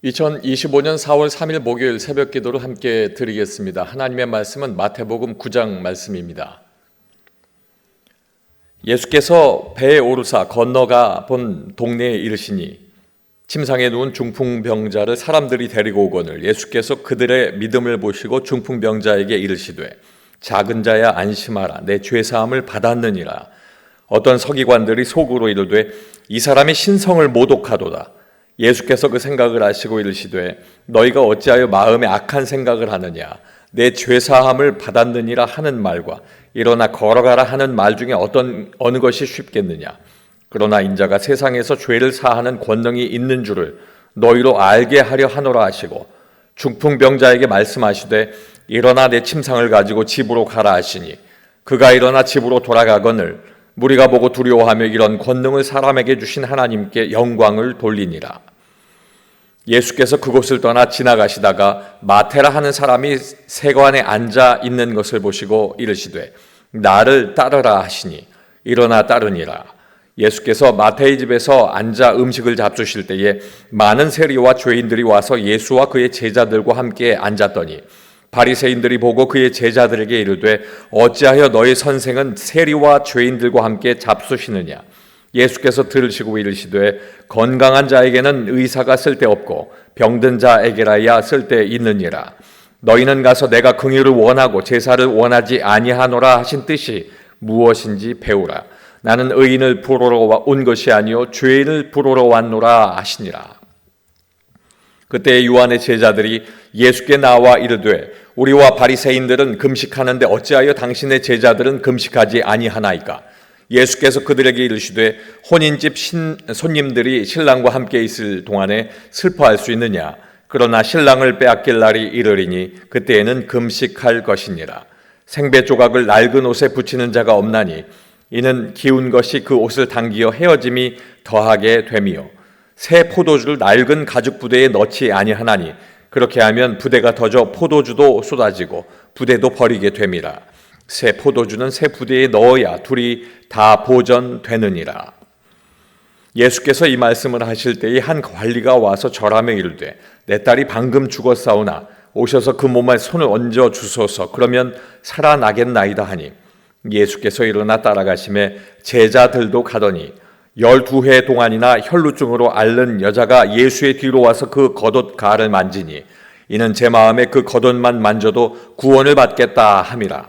2025년 4월 3일 목요일 새벽 기도를 함께 드리겠습니다. 하나님의 말씀은 마태복음 9장 말씀입니다. 예수께서 배에 오르사 건너가 본 동네에 이르시니 침상에 누운 중풍병자를 사람들이 데리고 오거늘 예수께서 그들의 믿음을 보시고 중풍병자에게 이르시되 작은 자야 안심하라 내 죄사함을 받았느니라. 어떤 서기관들이 속으로 이르되 이 사람이 신성을 모독하도다. 예수께서 그 생각을 아시고 이르시되 너희가 어찌하여 마음에 악한 생각을 하느냐 내 죄사함을 받았느니라 하는 말과 일어나 걸어가라 하는 말 중에 어느 것이 쉽겠느냐. 그러나 인자가 세상에서 죄를 사하는 권능이 있는 줄을 너희로 알게 하려 하노라 하시고 중풍병자에게 말씀하시되 일어나 내 침상을 가지고 집으로 가라 하시니 그가 일어나 집으로 돌아가거늘 무리가 보고 두려워하며 이런 권능을 사람에게 주신 하나님께 영광을 돌리니라. 예수께서 그곳을 떠나 지나가시다가 마테라 하는 사람이 세관에 앉아 있는 것을 보시고 이르시되 나를 따르라 하시니 일어나 따르니라. 예수께서 마태의 집에서 앉아 음식을 잡수실 때에 많은 세리와 죄인들이 와서 예수와 그의 제자들과 함께 앉았더니 바리새인들이 보고 그의 제자들에게 이르되 어찌하여 너희 선생은 세리와 죄인들과 함께 잡수시느냐. 예수께서 들으시고 이르시되 건강한 자에게는 의사가 쓸데없고 병든 자에게라야 쓸데있느니라. 너희는 가서 내가 긍휼을 원하고 제사를 원하지 아니하노라 하신 뜻이 무엇인지 배우라. 나는 의인을 부르러 온 것이 아니요 죄인을 부르러 왔노라 하시니라. 그때 요한의 제자들이 예수께 나와 이르되 우리와 바리새인들은 금식하는데 어찌하여 당신의 제자들은 금식하지 아니하나이까. 예수께서 그들에게 이르시되 혼인집 손님들이 신랑과 함께 있을 동안에 슬퍼할 수 있느냐. 그러나 신랑을 빼앗길 날이 이르리니 그때에는 금식할 것이니라. 생배 조각을 낡은 옷에 붙이는 자가 없나니 이는 기운 것이 그 옷을 당기어 헤어짐이 더하게 됨이요 새 포도주를 낡은 가죽 부대에 넣지 아니하나니 그렇게 하면 부대가 터져 포도주도 쏟아지고 부대도 버리게 됨이라. 새 포도주는 새 부대에 넣어야 둘이 다 보전되느니라. 예수께서 이 말씀을 하실 때에 한 관리가 와서 절하며 이르되 내 딸이 방금 죽었사오나 오셔서 그 몸에 손을 얹어 주소서 그러면 살아나겠나이다 하니 예수께서 일어나 따라가시매 제자들도 가더니 12해 동안이나 혈루증으로 앓는 여자가 예수의 뒤로 와서 그 겉옷 가를 만지니 이는 제 마음에 그 겉옷만 만져도 구원을 받겠다 함이라.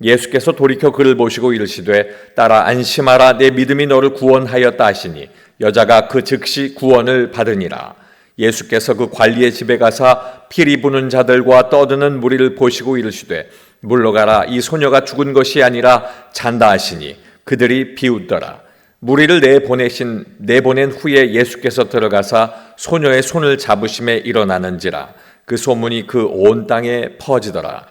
예수께서 돌이켜 그를 보시고 이르시되 딸아 안심하라 내 믿음이 너를 구원하였다 하시니 여자가 그 즉시 구원을 받으니라. 예수께서 그 관리의 집에 가사 피리 부는 자들과 떠드는 무리를 보시고 이르시되 물러가라 이 소녀가 죽은 것이 아니라 잔다 하시니 그들이 비웃더라. 무리를 내보낸 후에 예수께서 들어가사 소녀의 손을 잡으심에 일어나는지라. 그 소문이 그 온 땅에 퍼지더라.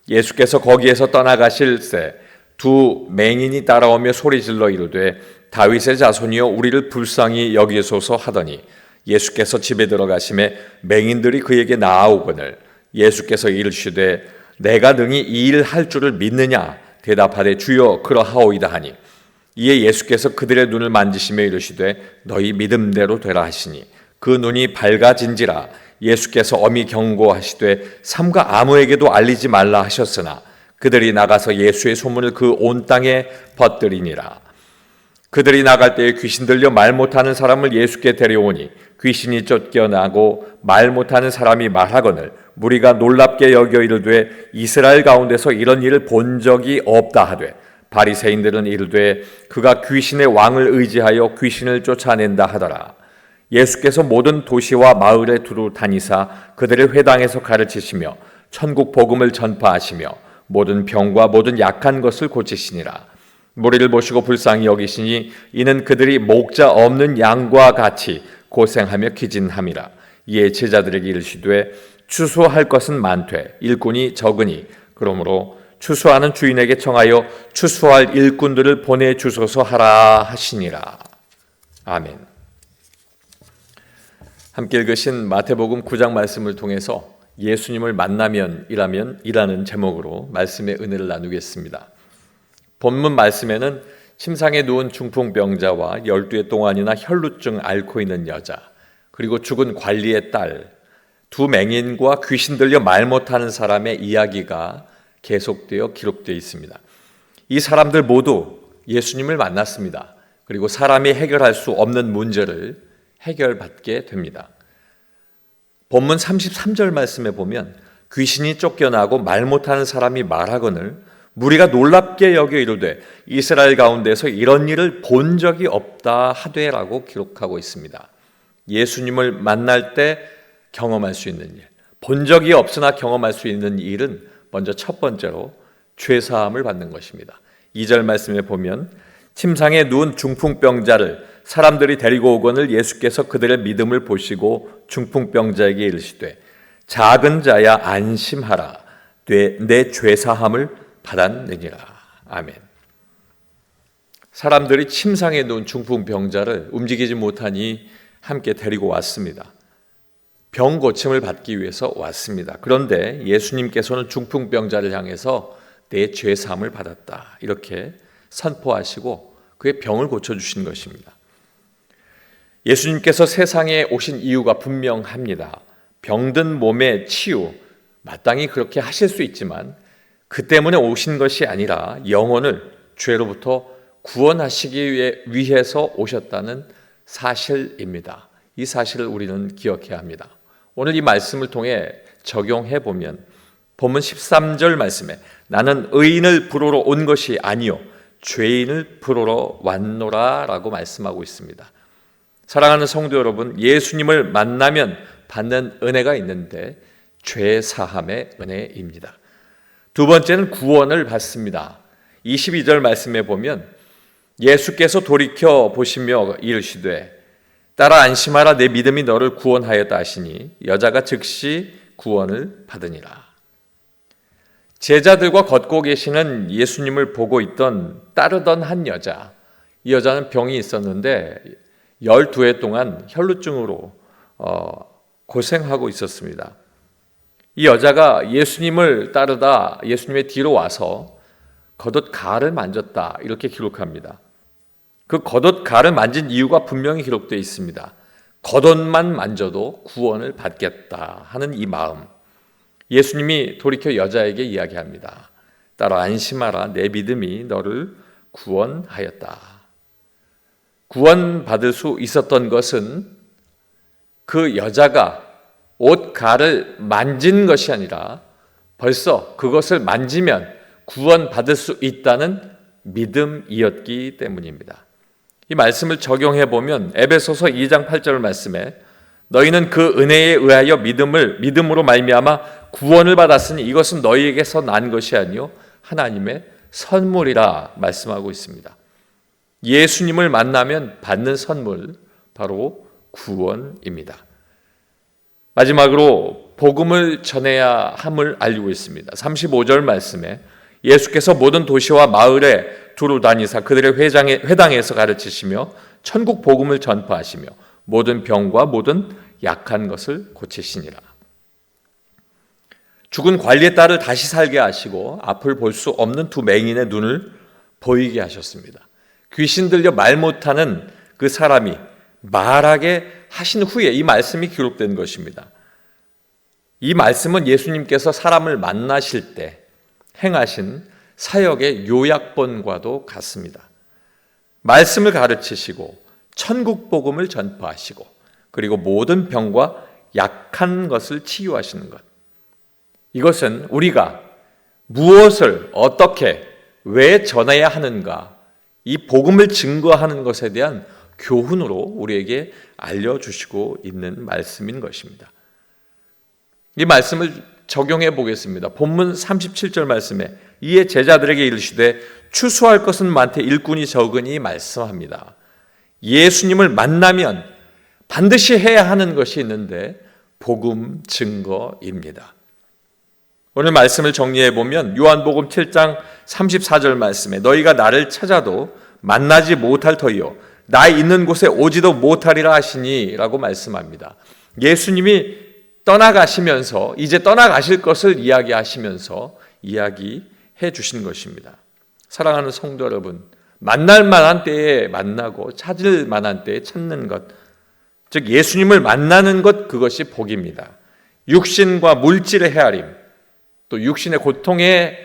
예수께서 거기에서 떠나가실새 두 맹인이 따라오며 소리질러 이르되 다윗의 자손이여 우리를 불쌍히 여기소서 하더니 예수께서 집에 들어가심에 맹인들이 그에게 나아오거늘 예수께서 이르시되 내가 능히 이 일 할 줄을 믿느냐. 대답하되 주여 그러하오이다 하니 이에 예수께서 그들의 눈을 만지시며 이르시되 너희 믿음대로 되라 하시니 그 눈이 밝아진지라. 예수께서 엄히 경고하시되 삼가 아무에게도 알리지 말라 하셨으나 그들이 나가서 예수의 소문을 그 온 땅에 퍼뜨리니라. 그들이 나갈 때에 귀신 들려 말 못하는 사람을 예수께 데려오니 귀신이 쫓겨나고 말 못하는 사람이 말하거늘 무리가 놀랍게 여겨 이르되 이스라엘 가운데서 이런 일을 본 적이 없다 하되 바리새인들은 이르되 그가 귀신의 왕을 의지하여 귀신을 쫓아낸다 하더라. 예수께서 모든 도시와 마을에 두루 다니사 그들의 회당에서 가르치시며 천국 복음을 전파하시며 모든 병과 모든 약한 것을 고치시니라. 무리를 보시고 불쌍히 여기시니 이는 그들이 목자 없는 양과 같이 고생하며 기진함이라. 이에 제자들에게 이르시되 추수할 것은 많되 일꾼이 적으니 그러므로 추수하는 주인에게 청하여 추수할 일꾼들을 보내주소서 하라 하시니라. 아멘. 함께 읽으신 마태복음 9장 말씀을 통해서 예수님을 만나면이라는 제목으로 말씀의 은혜를 나누겠습니다. 본문 말씀에는 침상에 누운 중풍병자와 12해 동안이나 혈루증 앓고 있는 여자, 그리고 죽은 관리의 딸, 두 맹인과 귀신 들려 말 못하는 사람의 이야기가 계속되어 기록되어 있습니다. 이 사람들 모두 예수님을 만났습니다. 그리고 사람이 해결할 수 없는 문제를 해결받게 됩니다. 본문 33절 말씀에 보면 귀신이 쫓겨나고 말 못하는 사람이 말하거늘 무리가 놀랍게 여겨 이르되 이스라엘 가운데서 이런 일을 본 적이 없다 하되라고 기록하고 있습니다. 예수님을 만날 때 경험할 수 있는 일, 본 적이 없으나 경험할 수 있는 일은 먼저 첫 번째로 죄사함을 받는 것입니다. 2절 말씀에 보면 침상에 누운 중풍병자를 사람들이 데리고 오거늘 예수께서 그들의 믿음을 보시고 중풍병자에게 이르시되 작은 자야 안심하라 내 죄사함을 받았느니라. 아멘. 사람들이 침상에 누운 중풍병자를 움직이지 못하니 함께 데리고 왔습니다. 병 고침을 받기 위해서 왔습니다. 그런데 예수님께서는 중풍병자를 향해서 내 죄사함을 받았다 이렇게 선포하시고 그의 병을 고쳐주신 것입니다. 예수님께서 세상에 오신 이유가 분명합니다. 병든 몸의 치유, 마땅히 그렇게 하실 수 있지만 그 때문에 오신 것이 아니라 영혼을 죄로부터 구원하시기 위해서 오셨다는 사실입니다. 이 사실을 우리는 기억해야 합니다. 오늘 이 말씀을 통해 적용해 보면 본문 13절 말씀에 나는 의인을 부르러 온 것이 아니요 죄인을 부르러 왔노라 라고 말씀하고 있습니다. 사랑하는 성도 여러분, 예수님을 만나면 받는 은혜가 있는데 죄 사함의 은혜입니다. 두 번째는 구원을 받습니다. 22절 말씀에 보면 예수께서 돌이켜 보시며 이르시되 따라 안심하라 내 믿음이 너를 구원하였다 하시니 여자가 즉시 구원을 받으니라. 제자들과 걷고 계시는 예수님을 보고 따르던 한 여자, 이 여자는 병이 있었는데 12해 동안 혈루증으로 고생하고 있었습니다. 이 여자가 예수님을 따르다 예수님의 뒤로 와서 겉옷가를 만졌다 이렇게 기록합니다. 그 겉옷가를 만진 이유가 분명히 기록되어 있습니다. 겉옷만 만져도 구원을 받겠다 하는 이 마음. 예수님이 돌이켜 여자에게 이야기합니다. 따라 안심하라 내 믿음이 너를 구원하였다. 구원받을 수 있었던 것은 그 여자가 옷가를 만진 것이 아니라 벌써 그것을 만지면 구원받을 수 있다는 믿음이었기 때문입니다. 이 말씀을 적용해 보면 에베소서 2장 8절 말씀에 너희는 그 은혜에 의하여 믿음으로 말미암아 구원을 받았으니 이것은 너희에게서 난 것이 아니요 하나님의 선물이라 말씀하고 있습니다. 예수님을 만나면 받는 선물 바로 구원입니다. 마지막으로 복음을 전해야 함을 알리고 있습니다. 35절 말씀에 예수께서 모든 도시와 마을에 두루 다니사 그들의 회당에서 가르치시며 천국 복음을 전파하시며 모든 병과 모든 약한 것을 고치시니라. 죽은 관리의 딸을 다시 살게 하시고 앞을 볼 수 없는 두 맹인의 눈을 보이게 하셨습니다. 귀신 들려 말 못하는 그 사람이 말하게 하신 후에 이 말씀이 기록된 것입니다. 이 말씀은 예수님께서 사람을 만나실 때 행하신 사역의 요약본과도 같습니다. 말씀을 가르치시고 천국 복음을 전파하시고 그리고 모든 병과 약한 것을 치유하시는 것. 이것은 우리가 무엇을 어떻게 왜 전해야 하는가 이 복음을 증거하는 것에 대한 교훈으로 우리에게 알려주시고 있는 말씀인 것입니다. 이 말씀을 적용해 보겠습니다. 본문 37절 말씀에 이에 제자들에게 이르시되 추수할 것은 많되 일꾼이 적으니 말씀합니다. 예수님을 만나면 반드시 해야 하는 것이 있는데 복음 증거입니다. 오늘 말씀을 정리해 보면 요한복음 7장 34절 말씀에 너희가 나를 찾아도 만나지 못할 터이요 나 있는 곳에 오지도 못하리라 하시니 라고 말씀합니다. 예수님이 떠나가시면서 이제 떠나가실 것을 이야기하시면서 이야기해 주신 것입니다. 사랑하는 성도 여러분, 만날 만한 때에 만나고 찾을 만한 때에 찾는 것 즉 예수님을 만나는 것, 그것이 복입니다. 육신과 물질의 헤아림, 또 육신의 고통에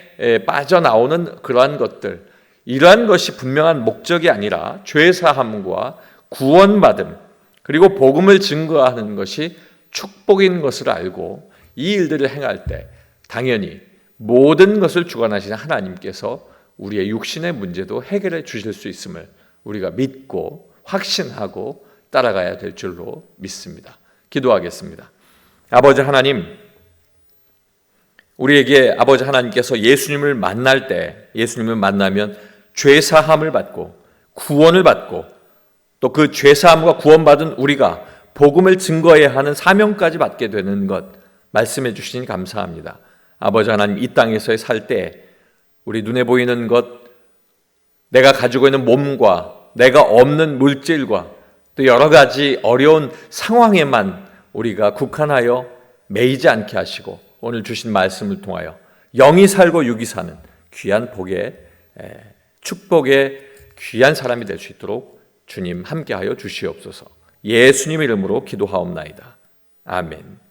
빠져나오는 그러한 것들, 이러한 것이 분명한 목적이 아니라 죄사함과 구원받음, 그리고 복음을 증거하는 것이 축복인 것을 알고 이 일들을 행할 때 당연히 모든 것을 주관하시는 하나님께서 우리의 육신의 문제도 해결해 주실 수 있음을 우리가 믿고 확신하고 따라가야 될 줄로 믿습니다. 기도하겠습니다. 아버지 하나님, 우리에게 아버지 하나님께서 예수님을 만날 때, 예수님을 만나면 죄사함을 받고 구원을 받고 또 그 죄사함과 구원받은 우리가 복음을 증거해야 하는 사명까지 받게 되는 것 말씀해 주시니 감사합니다. 아버지 하나님, 이 땅에서 살 때 우리 눈에 보이는 것, 내가 가지고 있는 몸과 내가 없는 물질과 또 여러 가지 어려운 상황에만 우리가 국한하여 매이지 않게 하시고 오늘 주신 말씀을 통하여 영이 살고 육이 사는 귀한 복의 축복의 귀한 사람이 될 수 있도록 주님 함께하여 주시옵소서. 예수님 이름으로 기도하옵나이다. 아멘.